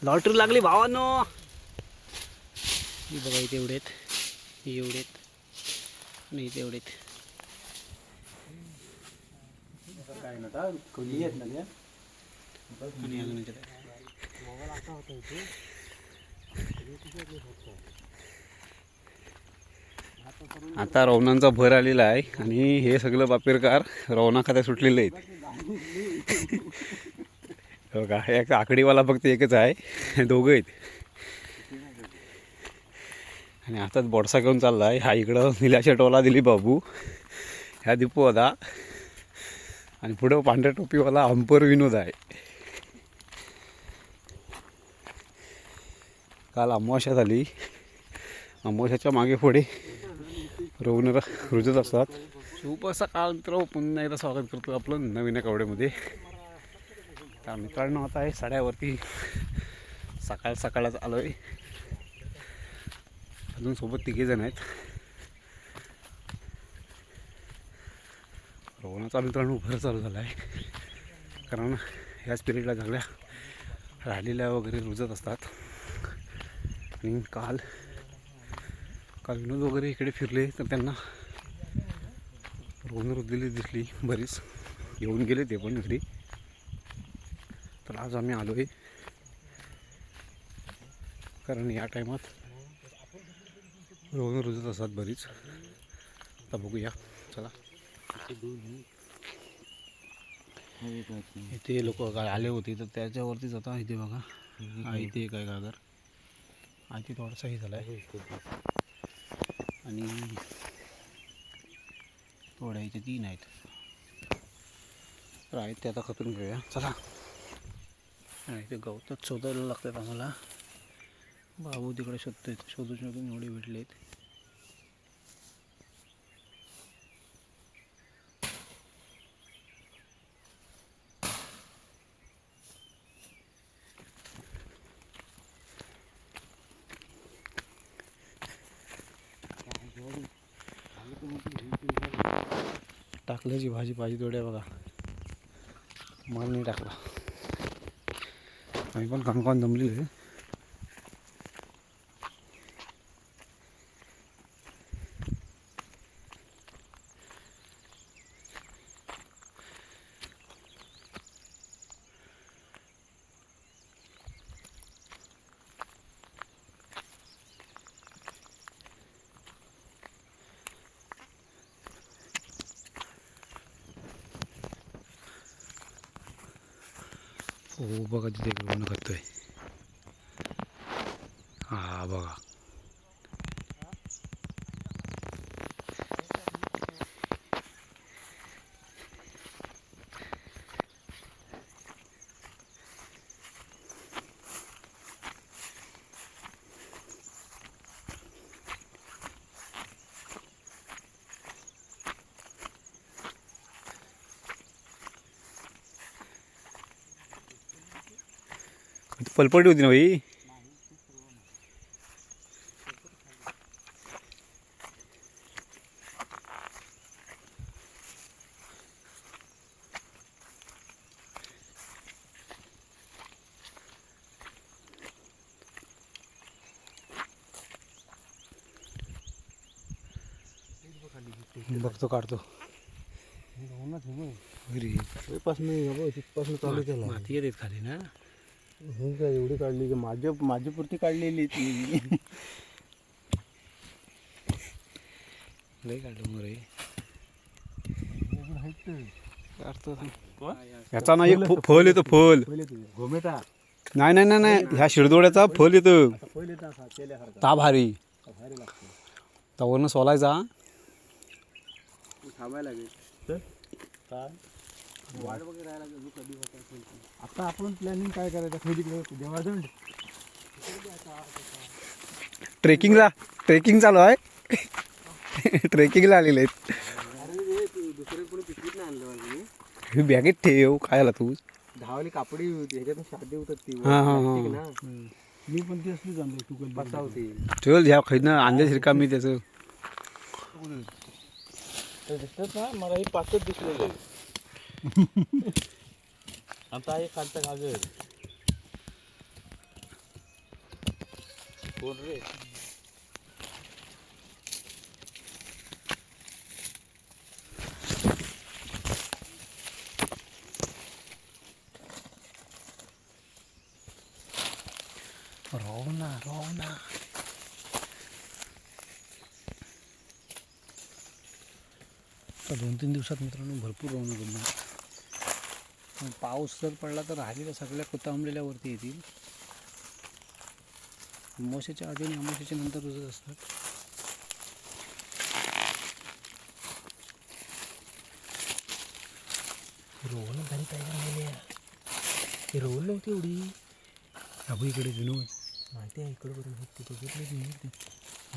Lottery लागली भावांनो. ही बघा इथे एवढेत, ही एवढेत आणि इथे एवढेत. काय नव्हता खोली आहेत ना त्या आणि अजून इथे आता रवणांचा भर आलेला आहे आणि हे सगळं बापेरकार रवणा खात्या सुटलेले आहेत. हो का, एक आकडीवाला फक्त एकच आहे, दोघं आहेत. आणि आताच बोडसा घेऊन चालला आहे. हा इकडं निलाशा टोला दिली बाबू, ह्या दीपू होता आणि पुढं पांढऱ्या टोपीवाला अंपर विनोद आहे. काल अमावस्या झाली, अमावस्याच्या मागे पुढे रवण रुजत असतात. खूप असा काल मित्र पुन्हा एकदा स्वागत करतो आपलं नवीन कवड्यामध्ये. तर मित्रांनो आता आहे साड्यावरती, सकाळच आलो आहे. अजून सोबत 3 जण आहेत. रवणाचा मित्रांनो भर चालू झाला आहे, कारण ह्याच पिरियडला सगळ्या राहिलेल्या वगैरे रुजत असतात. आणि काल विनोद वगैरे इकडे फिरले तर त्यांना रवण रुजलेली दिसली बरीच, येऊन गेले ते पण घरी. तर आज आम्ही आलो आहे, कारण या टायमात रवण रुजत असतात बरीच. आता बघूया, चला. इथे लोक आले होते तर त्याच्यावरतीच आता इथे बघा, इथे काय गागर इथे थोडासा हे झाला आहे. आणि थोड्या इथे 3 आहेत, तर आहेत ते आता खतून घेऊया, चला. आणि इथे गवतच शोधायला लागतात आम्हाला. बाबू तिकडे शोधून एवढे भेटलेत. टाकल्याची भाजी थोड्या बघा, माल नाही टाकला. आम्ही पण कामकाम जमलेलं आहे. हो बघा तिथे रवण करतोय. हा बघा, पलपटी होती ना भाई. बघतो, काढतो. माती येते खाली ना. एवढी काढली की माझी पुरती काढलेली ती. लय काढलं मोरे. याचा ना एक फल येतं, फल. घोमेटा नाही, ह्या शिरदोड्याचा फल येतं ता भारी. त्यावरनं सोलायचा. थांबायला लागेल. वाट वगैरे राहायला कधी होता. आता आपण प्लॅनिंग काय करायचं, खरेदी देवादंड ट्रेकिंग चालू आहे. ट्रेकिंगला आलेले आहेत. दुसरे कोणी पिशवीत नाही आणलं माझी. ही बॅगेत ठेव, काय आला तू. धावाली कापडी होती, ह्याच्यातून साधी होतात ती. हा ना मी पण ती असली आणली, तू बसा होती. ठेवल ह्या खायनं आणले शिरका मी त्याचं. दिसतात ना मला, ही पाचच दिसलेले. आता हे खालचा कागद कोण रे रोवना रोवना आता 2-3 दिवसात मित्रांनो भरपूर रोवणं जमणार. पाऊस जर पडला तर राहिलेल्या सगळ्या कोतांबलेल्या वरती येतील. अमावस्येच्या आधी आणि अमावस्येच्या नंतर रुजत असतात. रोवणं झाली काय ते रोवण नव्हती एवढी. अभू इकडे विनोद माहिती आहे इकडे बरोबर ते बघितलंच नाही ते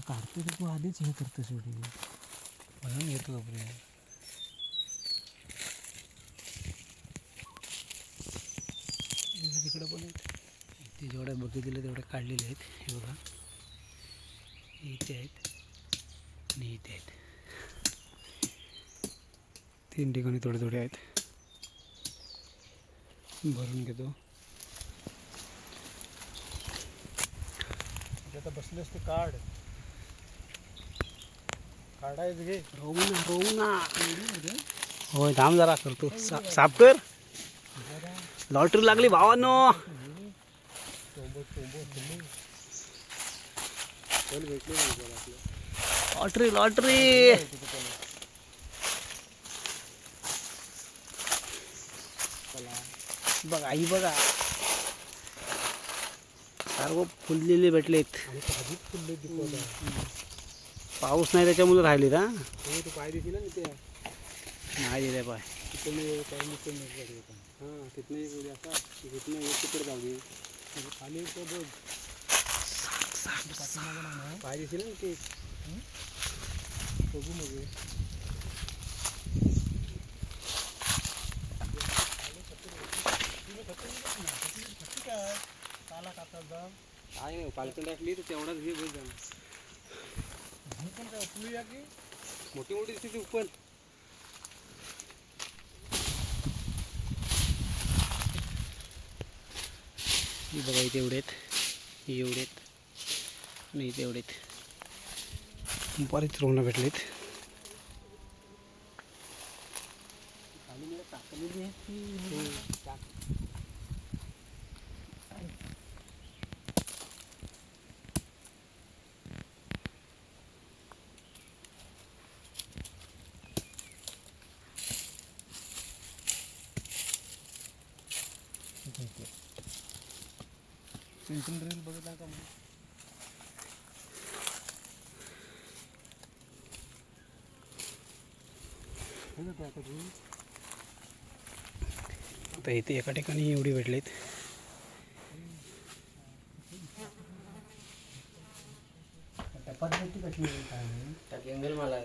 काढतो तू आधीच हे करतोस एवढी म्हणून येतो आपले तिकडे पण आहेत. ते जेवढ्या बघितले तेवढ्या काढलेले आहेत. हे बघा इथे आहेत आणि इथे आहेत. 3 ठिकाणी थोडे थोडे आहेत. भरून घेतो. आता बसलेस ते काढ काढायचं घे रोवना होय थांब जरा करतो. साफ कर. लॉटरी लागली भावांनो. लॉटरी लॉटरी बघा ही बघा सर्व फुललेले भेटलेत. पाऊस नाही त्याच्यामुळे राहिले ना. तू पाय दिली ना ते नाही दिले पाय. हां तिथनं एक उद्या असा तिथनं एक तिकडे जाऊ दे खाली तो बघ पाय दिसेल ना ते बघू मग काय नाही पालखी टाकली तर तेवढाच घे बघ पण काय उचलूया की मोठी मोठी दिसते ती उपर ही बघा इथे एवढेत ही एवढेत आणि इथे एवढेत बरेच रोवणं भेटलेत. रील बघत का मग आता इथे एका ठिकाणी एवढी भेटलेत.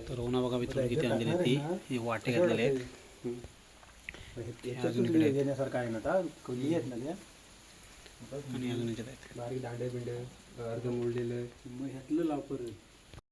तर रोवणं बघा मित्रांनो किती आणलेली ती ही वाटे घातलेले आहेत. अजून इकडे घेण्यासारखं आहे ना खोली आहेत ना त्या आणि अजून याच्यात आहेत. बारीक दांडे बिंडे अर्ध मोडलेलं मग ह्यातलं लाव परत